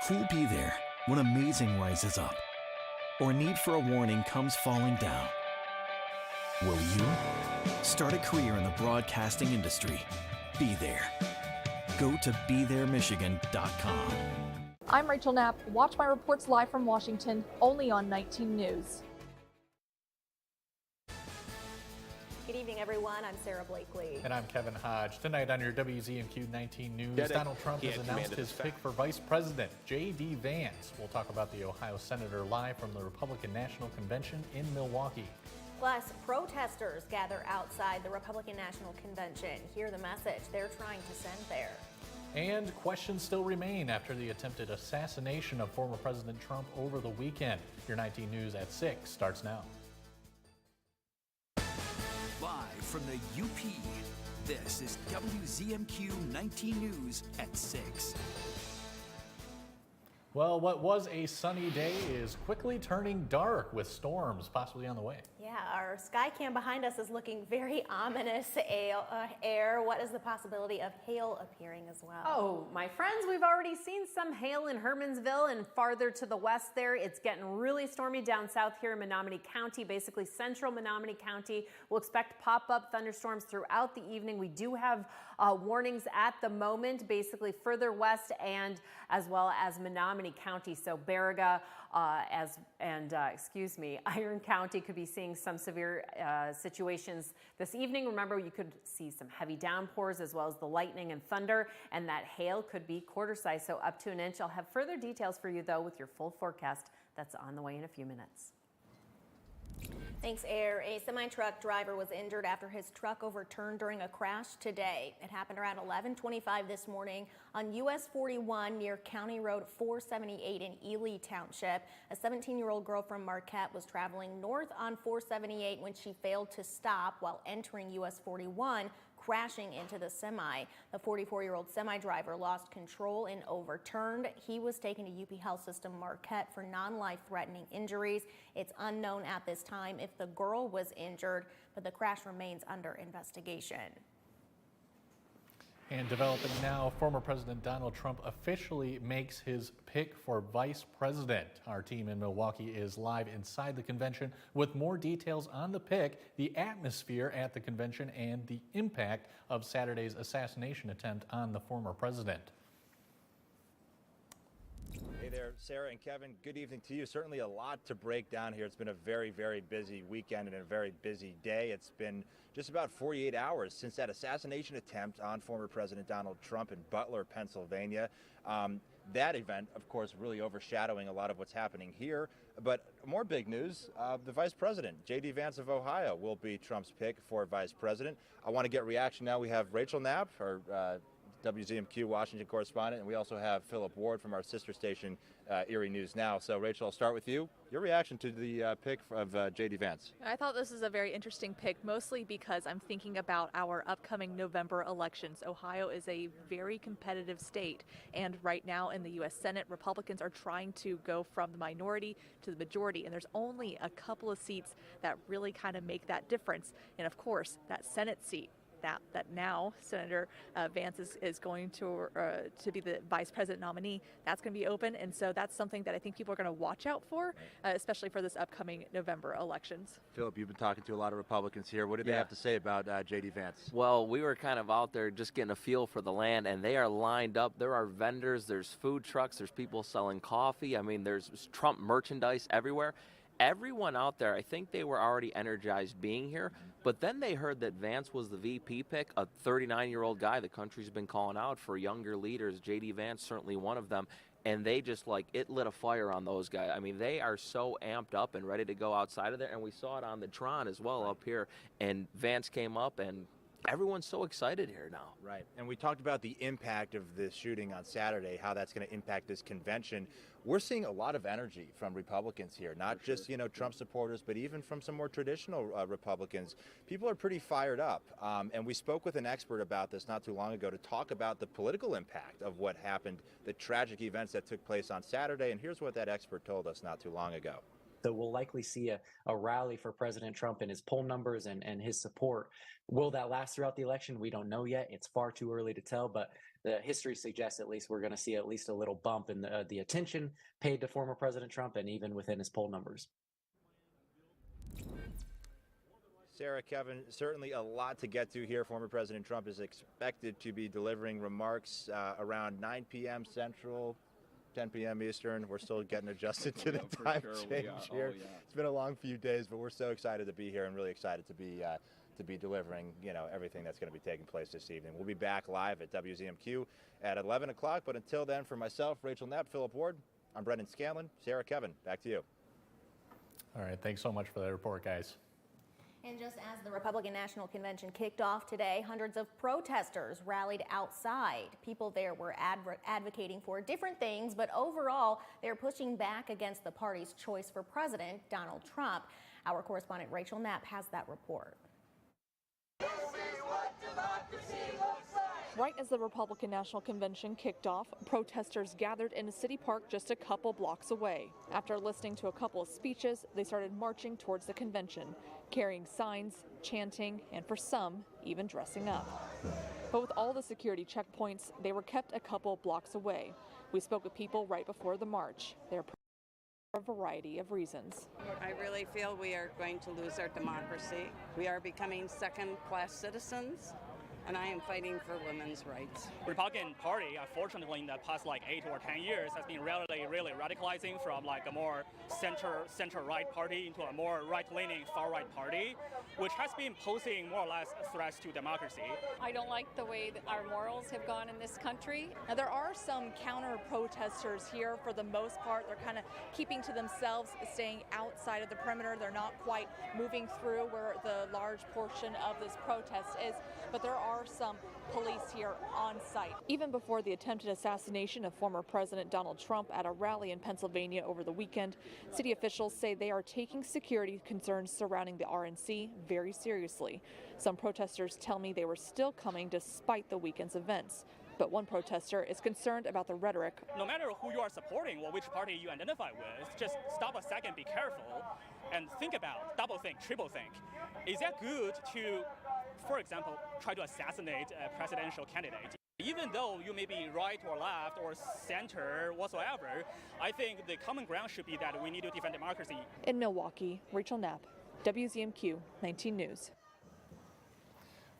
Who'll be there when amazing rises up or need for a warning comes falling down? Will you? Start a career in the broadcasting industry. Be there. Go to BeThereMichigan.com. I'm Rachel Knapp. Watch my reports live from Washington, only on 19 News. Good evening, everyone. I'm Sarah Blakely. And I'm Kevin Hodge. Tonight on your WZMQ 19 News, Donald Trump has announced his pick for Vice President, J.D. Vance. We'll talk about the Ohio Senator live from the Republican National Convention in Milwaukee. Plus, protesters gather outside the Republican National Convention. Hear the message they're trying to send there. And questions still remain after the attempted assassination of former President Trump over the weekend. Your 19 News at 6 starts now. Live from the UP, this is WZMQ 19 News at 6. Well, what was a sunny day is quickly turning dark with storms possibly on the way. Yeah, our sky cam behind us is looking very ominous air. What is the possibility of hail appearing as well? Oh, my friends, we've already seen some hail in Hermansville and farther to the west there. It's getting really stormy down south here in Menominee County, basically central Menominee County. We'll expect pop-up thunderstorms throughout the evening. We do have warnings at the moment, basically further west and as well as Menominee County. So Baraga Iron County could be seeing some severe situations this evening. Remember, you could see some heavy downpours as well as the lightning and thunder, and that hail could be quarter size, so up to an inch. I'll have further details for you though with your full forecast that's on the way in a few minutes. Thanks, Air. A semi-truck driver was injured after his truck overturned during a crash today. It happened around 11:25 this morning on US 41 near County Road 478 in Ely Township. A 17-year-old girl from Marquette was traveling north on 478 when she failed to stop while entering US 41, crashing into the semi. The 44-year-old semi-driver lost control and overturned. He was taken to UP Health System Marquette for non-life-threatening injuries. It's unknown at this time if the girl was injured, but the crash remains under investigation. And developing now, former President Donald Trump officially makes his pick for vice president. Our team in Milwaukee is live inside the convention with more details on the pick, the atmosphere at the convention, and the impact of Saturday's assassination attempt on the former president. Hey there, Sarah and Kevin. Good evening to you. Certainly a lot to break down here. It's been a very, very busy weekend and a very busy day. It's been just about 48 hours since that assassination attempt on former President Donald Trump in Butler, Pennsylvania. That event, of course, really overshadowing a lot of what's happening here. But more big news, the vice president, J.D. Vance of Ohio, will be Trump's pick for vice president. I want to get reaction now. We have Rachel Knapp, our WZMQ Washington correspondent, and we also have Philip Ward from our sister station, Erie News Now. So, Rachel, I'll start with you. Your reaction to the pick of J.D. Vance? I thought this is a very interesting pick, mostly because I'm thinking about our upcoming November elections. Ohio is a very competitive state, and right now in the U.S. Senate, Republicans are trying to go from the minority to the majority, and there's only a couple of seats that really kind of make that difference. And of course, that Senate seat that now Senator Vance is going to be the vice president nominee, that's going to be open, and so that's something that I think people are going to watch out for, especially for this upcoming November elections. Philip, you've been talking to a lot of Republicans here. What did they have to say about J.D. Vance? Well, we were kind of out there just getting a feel for the land, and they are lined up. There are vendors, there's food trucks, there's people selling coffee. I mean, there's Trump merchandise everywhere. Everyone out there, I think they were already energized being here, but then they heard that Vance was the VP pick, a 39-year-old guy the country's been calling out for younger leaders. J.D. Vance, certainly one of them, and they just it lit a fire on those guys. I mean, they are so amped up and ready to go outside of there, and we saw it on the Tron as well up here, and Vance came up, and everyone's so excited here now. Right, and we talked about the impact of this shooting on Saturday, how that's going to impact this convention. We're seeing a lot of energy from Republicans here, not just, Trump supporters, but even from some more traditional Republicans. People are pretty fired up, and we spoke with an expert about this not too long ago to talk about the political impact of what happened, the tragic events that took place on Saturday, and here's what that expert told us not too long ago. So we'll likely see a rally for President Trump and his poll numbers and his support. Will that last throughout the election? We don't know yet. It's far too early to tell, but the history suggests at least we're going to see at least a little bump in the attention paid to former President Trump and even within his poll numbers. Sarah, Kevin, certainly a lot to get to here. Former President Trump is expected to be delivering remarks around 9 p.m. Central, 10 p.m. Eastern. We're still getting adjusted to the time change here. It's been a long few days, but we're so excited to be here and really excited to be delivering, everything that's going to be taking place this evening. We'll be back live at WZMQ at 11 o'clock. But until then, for myself, Rachel Knapp, Philip Ward, I'm Brendan Scanlon. Sarah, Kevin, back to you. All right. Thanks so much for that report, guys. And just as the Republican National Convention kicked off today, hundreds of protesters rallied outside. People there were advocating for different things, but overall, they're pushing back against the party's choice for President Donald Trump. Our correspondent Rachel Knapp has that report. Right as the Republican National Convention kicked off, protesters gathered in a city park just a couple blocks away. After listening to a couple of speeches, they started marching towards the convention, carrying signs, chanting, and for some, even dressing up. But with all the security checkpoints, they were kept a couple blocks away. We spoke with people right before the march. They're for a variety of reasons. I really feel we are going to lose our democracy. We are becoming second-class citizens, and I am fighting for women's rights. Republican Party, unfortunately, in the past 8 or 10 years, has been really radicalizing from a more center-right party into a more right-leaning far-right party, which has been posing more or less threats to democracy. I don't like the way that our morals have gone in this country. Now, there are some counter-protesters here. For the most part, they're kind of keeping to themselves, staying outside of the perimeter. They're not quite moving through where the large portion of this protest is, but there are some police here on site. Even before the attempted assassination of former President Donald Trump at a rally in Pennsylvania over the weekend, city officials say they are taking security concerns surrounding the RNC very seriously. Some protesters tell me they were still coming despite the weekend's events. But one protester is concerned about the rhetoric. No matter who you are supporting or which party you identify with, just stop a second, be careful, and think about, double think, triple think. Is that good to, for example, try to assassinate a presidential candidate? Even though you may be right or left or center whatsoever, I think the common ground should be that we need to defend democracy. In Milwaukee, Rachel Knapp, WZMQ 19 News.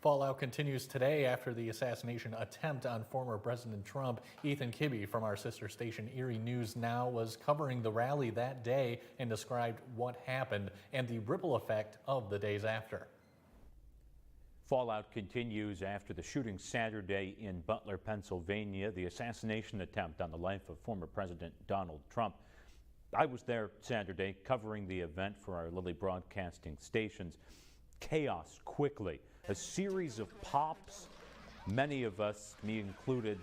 Fallout continues today after the assassination attempt on former President Trump. Ethan Kibbe from our sister station Erie News Now was covering the rally that day and described what happened and the ripple effect of the days after. Fallout continues after the shooting Saturday in Butler, Pennsylvania, the assassination attempt on the life of former President Donald Trump. I was there Saturday covering the event for our Lilly broadcasting stations. Chaos quickly. A series of pops, many of us, me included,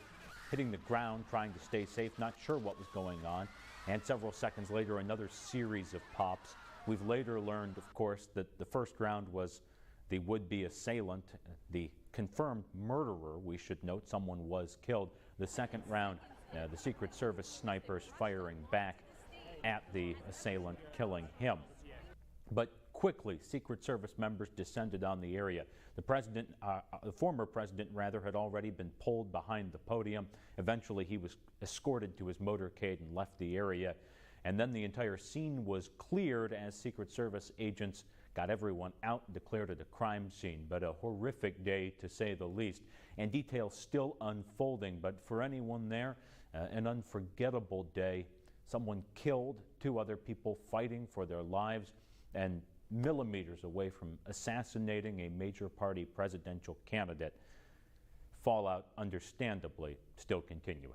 hitting the ground trying to stay safe, not sure what was going on. And several seconds later, another series of pops. We've later learned, of course, that the first round was the would-be assailant, the confirmed murderer, we should note. Someone was killed. The second round, the Secret Service snipers firing back at the assailant, killing him. But quickly, Secret Service members descended on the area. The former president, had already been pulled behind the podium. Eventually, he was escorted to his motorcade and left the area. And then the entire scene was cleared as Secret Service agents got everyone out and declared it a crime scene. But a horrific day, to say the least, and details still unfolding. But for anyone there, an unforgettable day. Someone killed, 2 other people fighting for their lives, and millimeters away from assassinating a major party presidential candidate. Fallout, understandably, still continuing.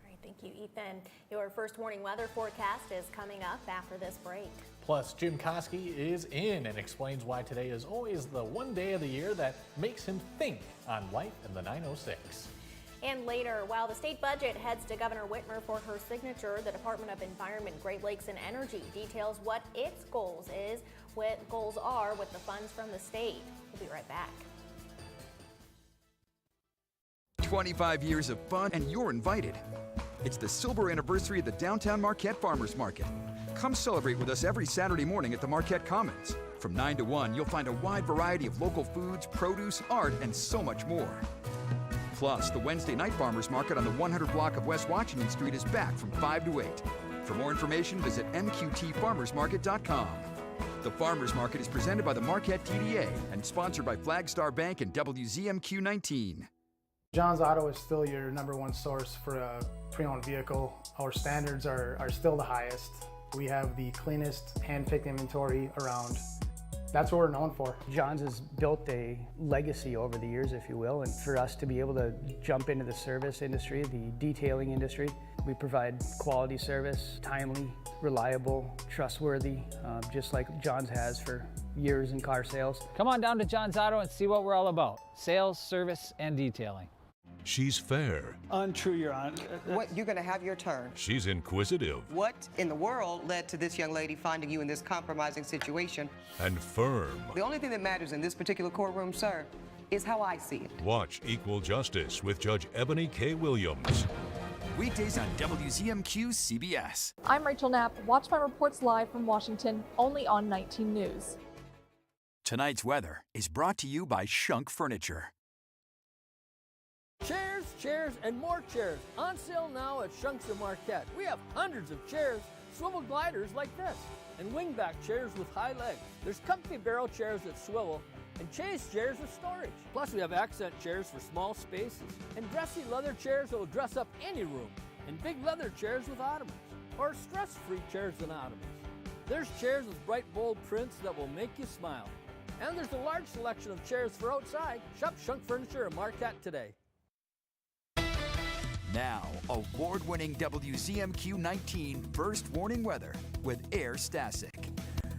All right, thank you, Ethan. Your first warning weather forecast is coming up after this break. Plus, Jim Koski is in and explains why today is always the one day of the year that makes him think on Life in the 906. And later, while the state budget heads to Governor Whitmer for her signature, the Department of Environment, Great Lakes and Energy details what its goals are with the funds from the state. We'll be right back. 25 years of fun and you're invited. It's the silver anniversary of the Downtown Marquette Farmers Market. Come celebrate with us every Saturday morning at the Marquette Commons. From 9 to 1, you'll find a wide variety of local foods, produce, art, and so much more. Plus, the Wednesday night farmers market on the 100 block of West Washington Street is back from 5 to 8. For more information, visit mqtfarmersmarket.com. The Farmers Market is presented by the Marquette DDA and sponsored by Flagstar Bank and WZMQ 19. John's Auto is still your #1 source for a pre-owned vehicle. Our standards are still the highest. We have the cleanest hand-picked inventory around. That's what we're known for. John's has built a legacy over the years, if you will, and for us to be able to jump into the service industry, the detailing industry, we provide quality service, timely, reliable, trustworthy, just like John's has for years in car sales. Come on down to John's Auto and see what we're all about. Sales, service, and detailing. She's fair. Untrue, Your Honor. What, you're going to have your turn. She's inquisitive. What in the world led to this young lady finding you in this compromising situation? And firm. The only thing that matters in this particular courtroom, sir, is how I see it. Watch Equal Justice with Judge Ebony K. Williams. Weekdays on WZMQ CBS. I'm Rachel Knapp. Watch my reports live from Washington, only on 19 News. Tonight's weather is brought to you by Shunk Furniture. Chairs, chairs, and more chairs. On sale now at Shunk's of Marquette. We have hundreds of chairs, swivel gliders like this, and wingback chairs with high legs. There's comfy barrel chairs that swivel, and chaise chairs with storage. Plus, we have accent chairs for small spaces, and dressy leather chairs that will dress up any room, and big leather chairs with ottomans, or stress-free chairs and ottomans. There's chairs with bright, bold prints that will make you smile. And there's a large selection of chairs for outside. Shop Shunk Furniture in Marquette today. Now, award-winning WZMQ 19 First Warning Weather with Air Stasic.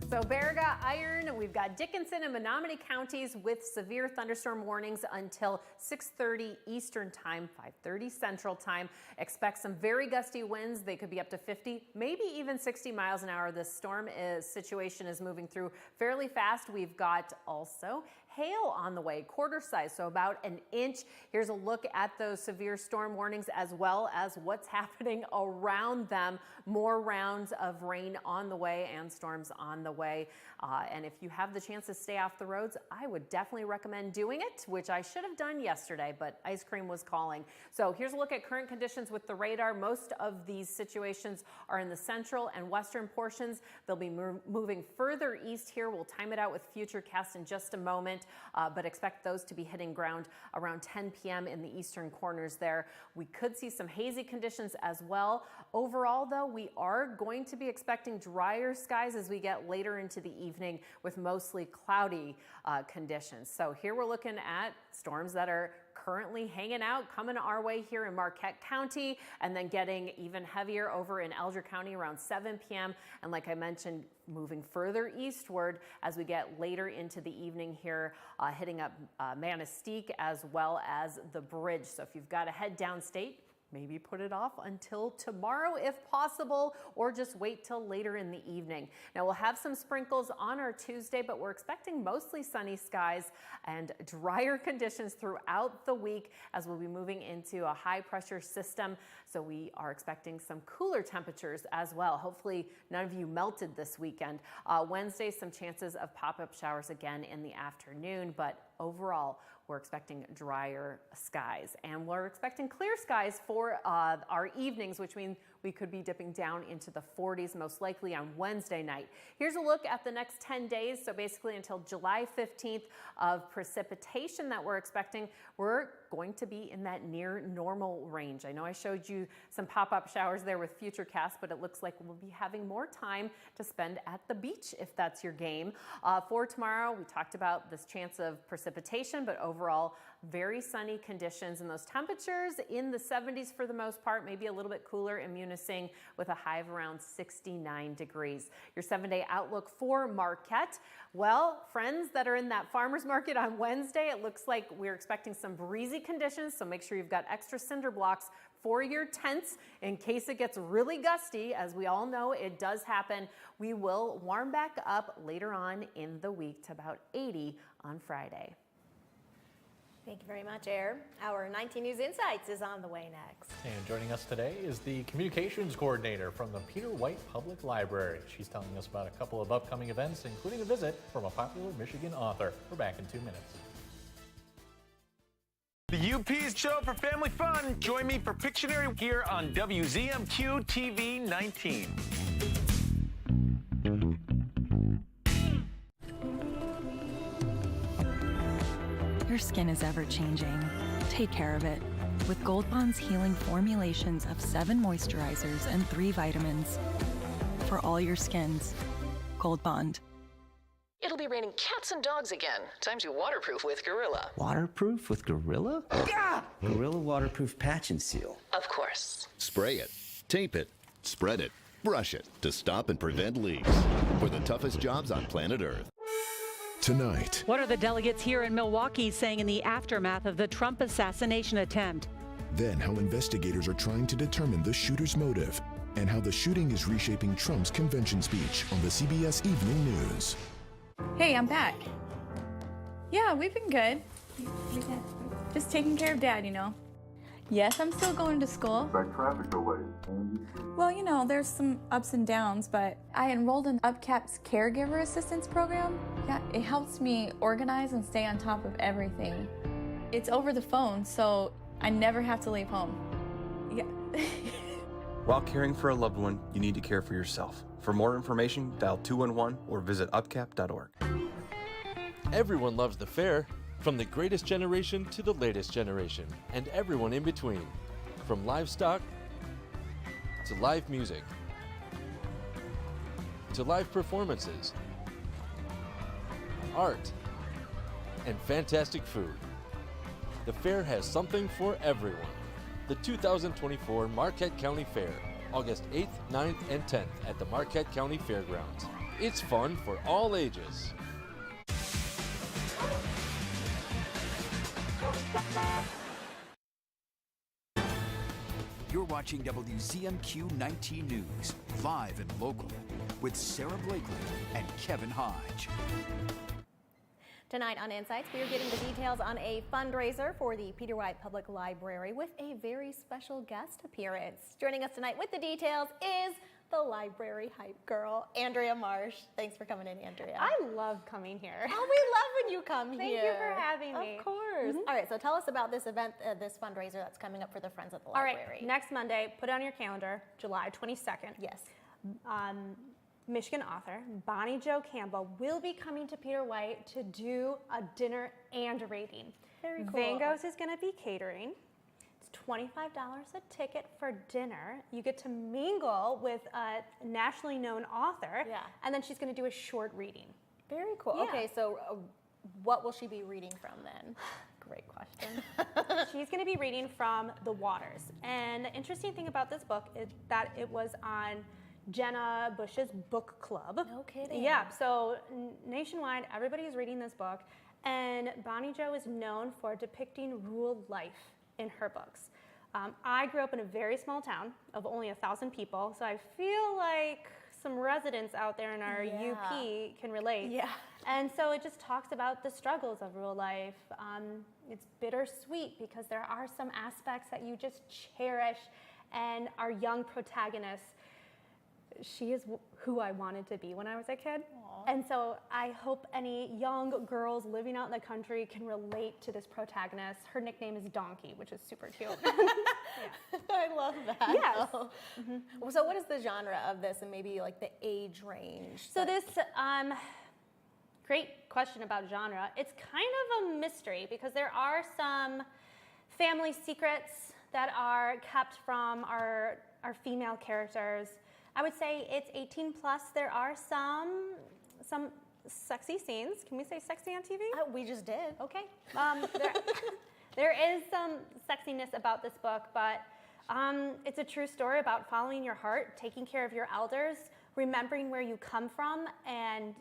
So Baraga, Iron, we've got Dickinson and Menominee counties with severe thunderstorm warnings until 6:30 Eastern time, 5:30 Central time. Expect some very gusty winds. They could be up to 50, maybe even 60 miles an hour. This storm situation is moving through fairly fast. We've got also hail on the way, quarter size, so about an inch. Here's a look at those severe storm warnings as well as what's happening around them. More rounds of rain on the way and storms on the way. And if you have the chance to stay off the roads, I would definitely recommend doing it, which I should have done yesterday, but ice cream was calling. So here's a look at current conditions with the radar. Most of these situations are in the central and western portions. They'll be moving further east here. We'll time it out with Futurecast in just a moment. But expect those to be hitting ground around 10 p.m. in the eastern corners there. We could see some hazy conditions as well. Overall, though, we are going to be expecting drier skies as we get later into the evening with mostly cloudy conditions. So here we're looking at storms that are currently hanging out, coming our way here in Marquette County, and then getting even heavier over in Elger County around 7 p.m. And like I mentioned, moving further eastward as we get later into the evening here, hitting up Manistee as well as the bridge. So if you've got to head downstate, maybe put it off until tomorrow if possible, or just wait till later in the evening. Now we'll have some sprinkles on our Tuesday, but we're expecting mostly sunny skies and drier conditions throughout the week as we'll be moving into a high pressure system. So we are expecting some cooler temperatures as well. Hopefully none of you melted this weekend. Wednesday, some chances of pop-up showers again in the afternoon, but overall, we're expecting drier skies, and we're expecting clear skies for our evenings, which means we could be dipping down into the 40s most likely on Wednesday night. Here's a look at the next 10 days, so basically until July 15th of precipitation that we're expecting. We're going to be in that near normal range. I know I showed you some pop-up showers there with Futurecast, but it looks like we'll be having more time to spend at the beach if that's your game. For tomorrow, we talked about this chance of precipitation, but overall, very sunny conditions, and those temperatures in the 70s for the most part, maybe a little bit cooler in Munising with a high of around 69 degrees. Your 7-day outlook for Marquette. Well, friends that are in that farmers market on Wednesday, it looks like we're expecting some breezy conditions, so make sure you've got extra cinder blocks for your tents in case it gets really gusty. As we all know, it does happen. We will warm back up later on in the week to about 80 on Friday. Thank you very much, Air. Our 19 News Insights is on the way next. And joining us today is the communications coordinator from the Peter White Public Library. She's telling us about a couple of upcoming events, including a visit from a popular Michigan author. We're back in 2 minutes. The UP's show for family fun. Join me for Pictionary here on WZMQ TV 19. Your skin is ever-changing. Take care of it with Gold Bond's healing formulations of 7 moisturizers and 3 vitamins. For all your skins, Gold Bond. It'll be raining cats and dogs again. Time to waterproof with Gorilla. Waterproof with Gorilla? Yeah! Gorilla Waterproof Patch and Seal. Of course. Spray it, tape it, spread it, brush it to stop and prevent leaks. For the toughest jobs on planet Earth. Tonight. What are the delegates here in Milwaukee saying in the aftermath of the Trump assassination attempt? Then how investigators are trying to determine the shooter's motive and how the shooting is reshaping Trump's convention speech on the CBS Evening News. Hey, I'm back. Yeah, we've been good. Just taking care of Dad, you know. Yes, I'm still going to school. Like traffic delays. Well, you know, there's some ups and downs, but I enrolled in UPCAP's Caregiver Assistance Program. Yeah, it helps me organize and stay on top of everything. It's over the phone, so I never have to leave home. Yeah. While caring for a loved one, you need to care for yourself. For more information, dial 211 or visit upcap.org. Everyone loves the fair, from the greatest generation to the latest generation, and everyone in between. From livestock to live music to live performances, art, and fantastic food. The fair has something for everyone. The 2024 Marquette County Fair, August 8th, 9th, and 10th at the Marquette County Fairgrounds. It's fun for all ages. You're watching WZMQ 19 News, live and local, with Sarah Blakely and Kevin Hodge. Tonight on Insights, we are getting the details on a fundraiser for the Peter White Public Library with a very special guest appearance. Joining us tonight with the details is the library hype girl, Andrea Marsh. Thanks for coming in, Andrea. I love coming here. Oh, we love when you come Thank here. you for having me. Of course. All right, so tell us about this event, this fundraiser that's coming up for the Friends at the All Library. right, next Monday, put it on your calendar, July 22nd. Yes. Michigan author Bonnie Jo Campbell will be coming to Peter White to do a dinner and a reading. Very cool. Van Gogh's is going to be catering. It's $25 a ticket for dinner. You get to mingle with a nationally known author, and then she's going to do a short reading. Very cool. Yeah. Okay, so what will she be reading from then? Great question. She's going to be reading from The Waters. And the interesting thing about this book is that it was on Jenna Bush's book club. No kidding. Yeah, so nationwide, everybody is reading this book, and Bonnie Jo is known for depicting rural life in her books. I grew up in a very small town of only 1,000 people, so I feel like some residents out there in our UP can relate. Yeah. And so it just talks about the struggles of rural life. It's bittersweet because there are some aspects that you just cherish, and our young protagonist, she is who I wanted to be when I was a kid. Aww. And so I hope any young girls living out in the country can relate to this protagonist. Her nickname is Donkey, which is super cute. I love that. Yes. So what is the genre of this and maybe like the age range? So this, great question about genre. It's kind of a mystery because there are some family secrets that are kept from our female characters. I would say it's 18 plus. There are some sexy scenes. Can we say sexy on TV? We just did. Okay. There is some sexiness about this book, but it's a true story about following your heart, taking care of your elders, remembering where you come from, and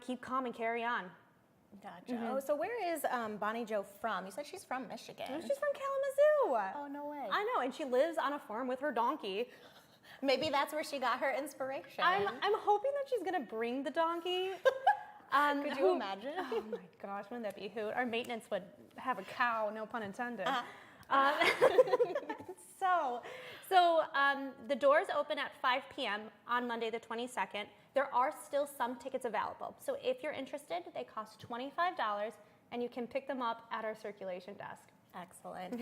keep calm and carry on. Gotcha. Oh, so where is Bonnie Jo from? You said she's from Michigan. She's from Kalamazoo. Oh, no way. I know, and she lives on a farm with her donkey. Maybe that's where she got her inspiration. I'm hoping that she's gonna bring the donkey. Could you imagine? Oh my gosh, wouldn't that be a hoot? Our maintenance would have a cow, no pun intended. So the doors open at 5 p.m. on Monday the 22nd. There are still some tickets available. So if you're interested, they cost $25 and you can pick them up at our circulation desk. Excellent.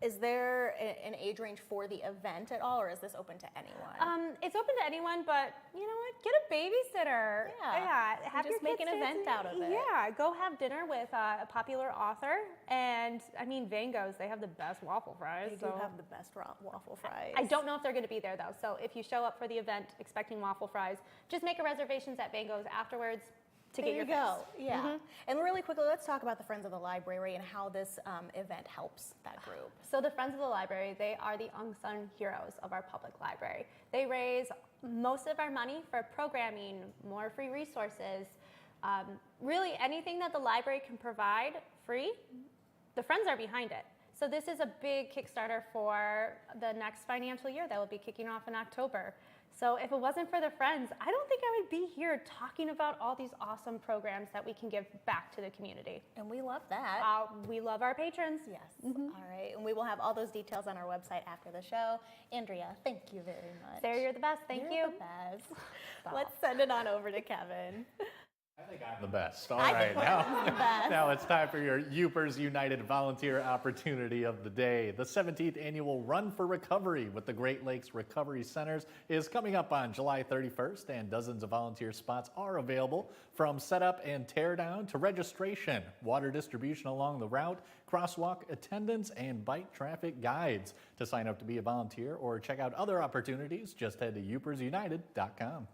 Is there an age range for the event at all, or is this open to anyone? It's open to anyone, but you know what? Get a babysitter. Yeah. Have Just your make kids an event out of it. Yeah, go have dinner with a popular author. And I mean, Van Gogh's, they have the best waffle fries. They do have the best waffle fries. I don't know if they're going to be there though. So if you show up for the event expecting waffle fries, just make a reservations at Van Gogh's afterwards. There you go. Yeah. And really quickly, let's talk about the Friends of the Library and how this event helps that group. So the Friends of the Library, they are the unsung heroes of our public library. They raise most of our money for programming, more free resources, really anything that the library can provide free, the Friends are behind it. So this is a big Kickstarter for the next financial year that will be kicking off in October. So if it wasn't for the Friends, I don't think I would be here talking about all these awesome programs that we can give back to the community. And we love that. We love our patrons. Yes. All right. And we will have all those details on our website after the show. Andrea, thank you very much. Sarah, you're the best. Thank you. You're the best. Let's send it on over to Kevin. I think I'm the best. All right, now it's time for your Upers United Volunteer Opportunity of the Day. The 17th annual Run for Recovery with the Great Lakes Recovery Centers is coming up on July 31st, and dozens of volunteer spots are available, from setup and tear down to registration, water distribution along the route, crosswalk attendance, and bike traffic guides. To sign up to be a volunteer or check out other opportunities, just head to upersunited.com.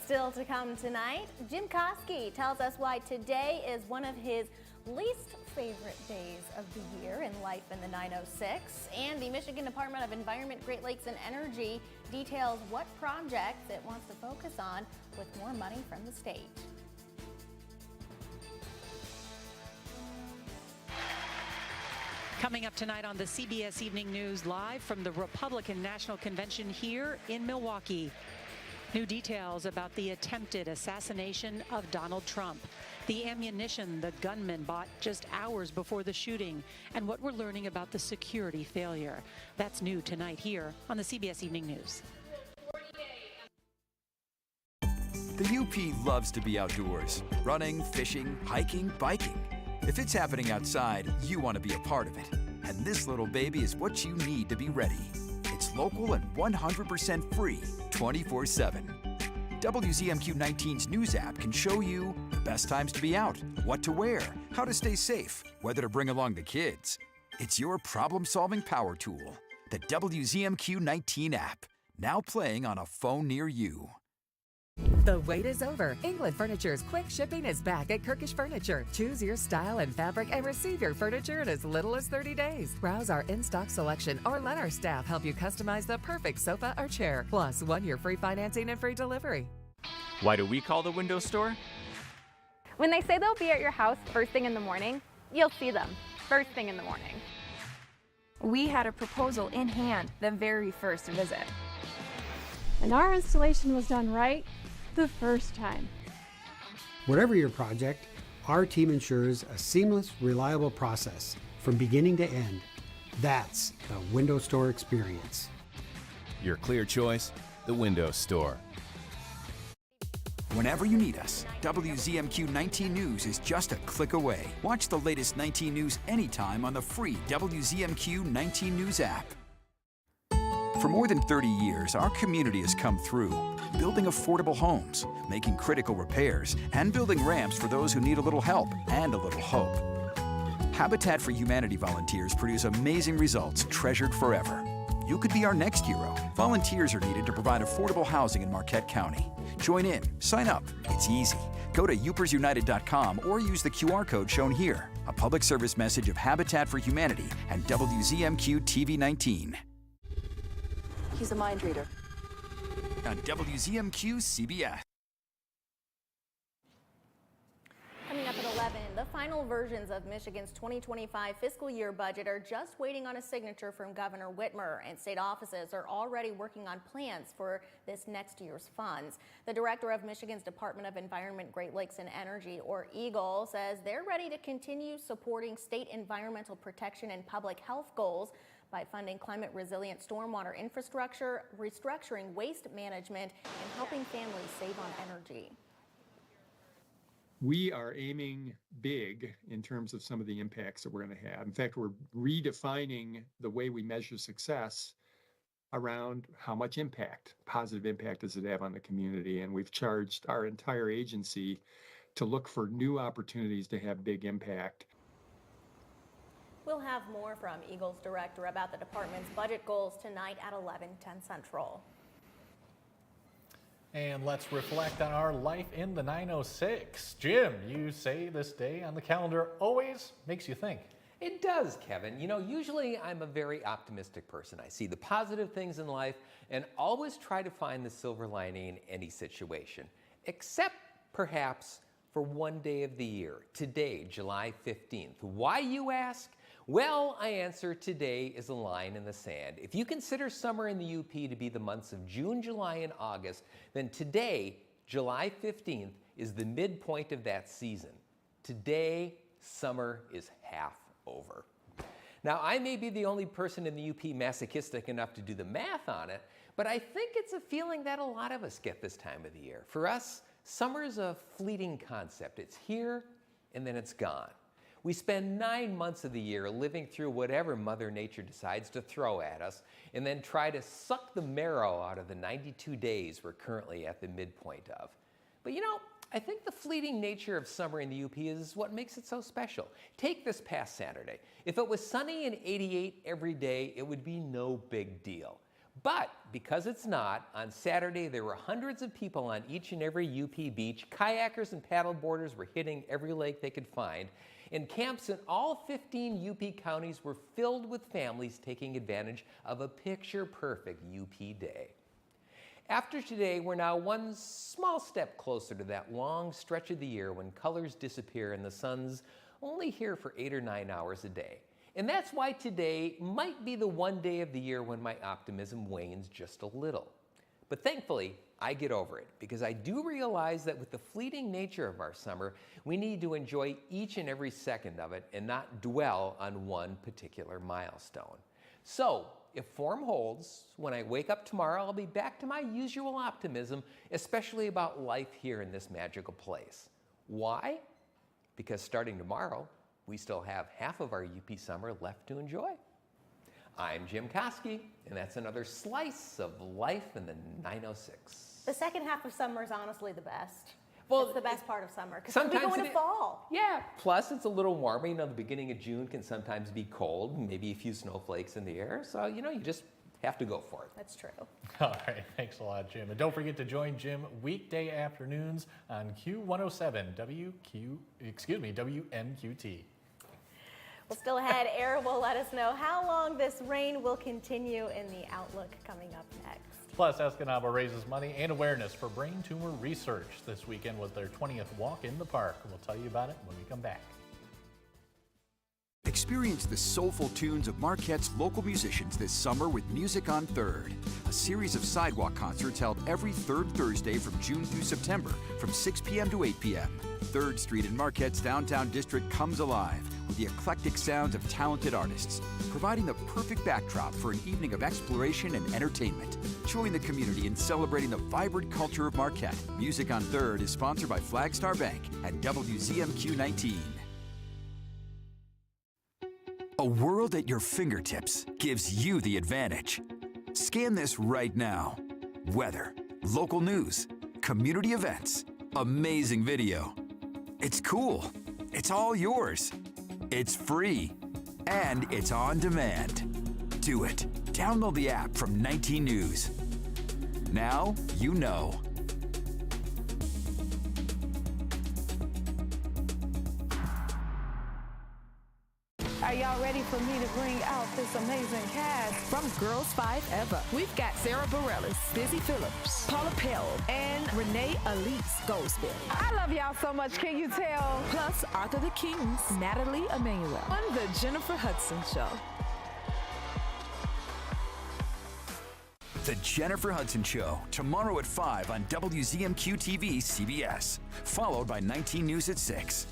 Still to come tonight, Jim Koski tells us why today is one of his least favorite days of the year in life in the 906. And the Michigan Department of Environment, Great Lakes and Energy details what projects it wants to focus on with more money from the state. Coming up tonight on the CBS Evening News, live from the Republican National Convention here in Milwaukee. New details about the attempted assassination of Donald Trump, the ammunition the gunman bought just hours before the shooting, and what we're learning about the security failure. That's new tonight here on the CBS Evening News. The UP loves to be outdoors, running, fishing, hiking, biking. If it's happening outside, you want to be a part of it. And this little baby is what you need to be ready. It's local and 100% free, 24/7. WZMQ 19's news app can show you the best times to be out, what to wear, how to stay safe, whether to bring along the kids. It's your problem-solving power tool, the WZMQ 19 app, now playing on a phone near you. The wait is over. England Furniture's quick shipping is back at Kirkish Furniture. Choose your style and fabric and receive your furniture in as little as 30 days. Browse our in-stock selection or let our staff help you customize the perfect sofa or chair. Plus, 1 year free financing and free delivery. Why do we call the window store? When they say they'll be at your house first thing in the morning, you'll see them first thing in the morning. We had a proposal in hand the very first visit. And our installation was done right the first time. Whatever your project, our team ensures a seamless, reliable process from beginning to end. That's the window store experience. Your clear choice, the window store. Whenever you need us, WZMQ 19 News is just a click away. Watch the latest 19 News anytime on the free WZMQ 19 News app. For more than 30 years, our community has come through, building affordable homes, making critical repairs, and building ramps for those who need a little help and a little hope. Habitat for Humanity volunteers produce amazing results treasured forever. You could be our next hero. Volunteers are needed to provide affordable housing in Marquette County. Join in, sign up, it's easy. Go to upersunited.com or use the QR code shown here. A public service message of Habitat for Humanity and WZMQ TV 19. He's a mind reader. On WZMQ CBS. Coming up at 11, the final versions of Michigan's 2025 fiscal year budget are just waiting on a signature from Governor Whitmer, and state offices are already working on plans for this next year's funds. The director of Michigan's Department of Environment, Great Lakes and Energy, or EGLE, says they're ready to continue supporting state environmental protection and public health goals by funding climate resilient stormwater infrastructure, restructuring waste management, and helping families save on energy. We are aiming big in terms of some of the impacts that we're going to have. In fact, we're redefining the way we measure success around how much impact, positive impact does it have on the community. And we've charged our entire agency to look for new opportunities to have big impact. We'll have more from EGLE's director about the department's budget goals tonight at 11:10 Central. And let's reflect on our life in the 906. Jim, you say this day on the calendar always makes you think. It does, Kevin. You know, usually I'm a very optimistic person. I see the positive things in life and always try to find the silver lining in any situation, except perhaps for one day of the year, today, July 15th. Why, you ask? Well, I answer today is a line in the sand. If you consider summer in the UP to be the months of June, July, and August, then today, July 15th, is the midpoint of that season. Today, summer is half over. Now, I may be the only person in the UP masochistic enough to do the math on it, but I think it's a feeling that a lot of us get this time of the year. For us, summer is a fleeting concept. It's here and then it's gone. We spend 9 months of the year living through whatever Mother Nature decides to throw at us and then try to suck the marrow out of the 92 days we're currently at the midpoint of. But you know, I think the fleeting nature of summer in the UP is what makes it so special. Take this past Saturday. If it was sunny and 88 every day, it would be no big deal. But because it's not, on Saturday there were hundreds of people on each and every UP beach. Kayakers and paddleboarders were hitting every lake they could find. And camps in all 15 UP counties were filled with families taking advantage of a picture-perfect UP day. After today, we're now one small step closer to that long stretch of the year when colors disappear and the sun's only here for 8 or 9 hours a day. And that's why today might be the one day of the year when my optimism wanes just a little. But thankfully, I get over it because I do realize that with the fleeting nature of our summer, we need to enjoy each and every second of it and not dwell on one particular milestone. So, if form holds, when I wake up tomorrow, I'll be back to my usual optimism, especially about life here in this magical place. Why? Because starting tomorrow, we still have half of our UP summer left to enjoy. I'm Jim Koski, and that's another slice of life in the 906. The second half of summer is honestly the best. Well, it's the best part of summer because sometimes we go into fall. Yeah, plus it's a little warmer. You know, the beginning of June can sometimes be cold, maybe a few snowflakes in the air. So, you know, you just have to go for it. That's true. All right, thanks a lot, Jim. And don't forget to join Jim weekday afternoons on Q107 WMQT. Well, still ahead, Air will let us know how long this rain will continue in the outlook coming up next. Plus, Escanaba raises money and awareness for brain tumor research. This weekend was their 20th walk in the park. We'll tell you about it when we come back. Experience the soulful tunes of Marquette's local musicians this summer with Music on 3rd, a series of sidewalk concerts held every third Thursday from June through September from 6 p.m. to 8 p.m. 3rd Street in Marquette's downtown district comes alive with the eclectic sounds of talented artists, providing the perfect backdrop for an evening of exploration and entertainment. Join the community in celebrating the vibrant culture of Marquette. Music on 3rd is sponsored by Flagstar Bank and WZMQ 19. A world at your fingertips gives you the advantage. Scan this right now. Weather, local news, community events, amazing video. It's cool. It's all yours. It's free. And it's on demand. Do it. Download the app from 19 News. Now you know. Are y'all ready for me to bring out this amazing cast? from Girls 5 Ever. We've got Sarah Bareilles, Busy Phillips, Paula Pell, and Renee Elise Goldsberry. I love y'all so much, can you tell? Plus, Arthur the King's Natalie Emmanuel on The Jennifer Hudson Show. The Jennifer Hudson Show, tomorrow at 5 on WZMQ TV CBS, followed by 19 News at 6.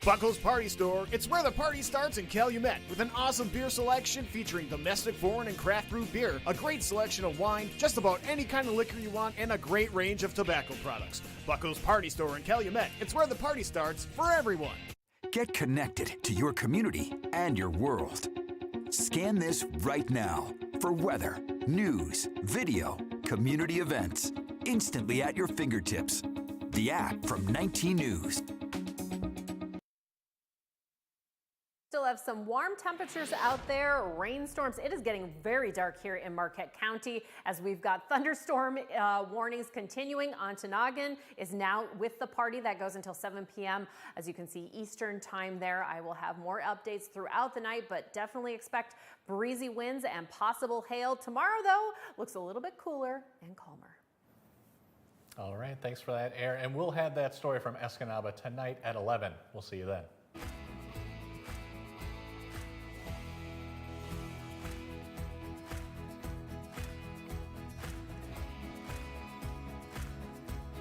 Buckle's Party Store. It's where the party starts in Calumet with an awesome beer selection featuring domestic, foreign, and craft brew beer, a great selection of wine, just about any kind of liquor you want, and a great range of tobacco products. Buckle's Party Store in Calumet. It's where the party starts for everyone. Get connected to your community and your world. Scan this right now for weather, news, video, community events, instantly at your fingertips. The app from 19 News. Still have some warm temperatures out there, rainstorms. It is getting very dark here in Marquette County as we've got thunderstorm warnings continuing. Ontonagon is now with the party that goes until 7 p.m. As you can see, Eastern time there. I will have more updates throughout the night, but definitely expect breezy winds and possible hail. Tomorrow, though, looks a little bit cooler and calmer. All right, thanks for that, Air. And we'll have that story from Escanaba tonight at 11. We'll see you then.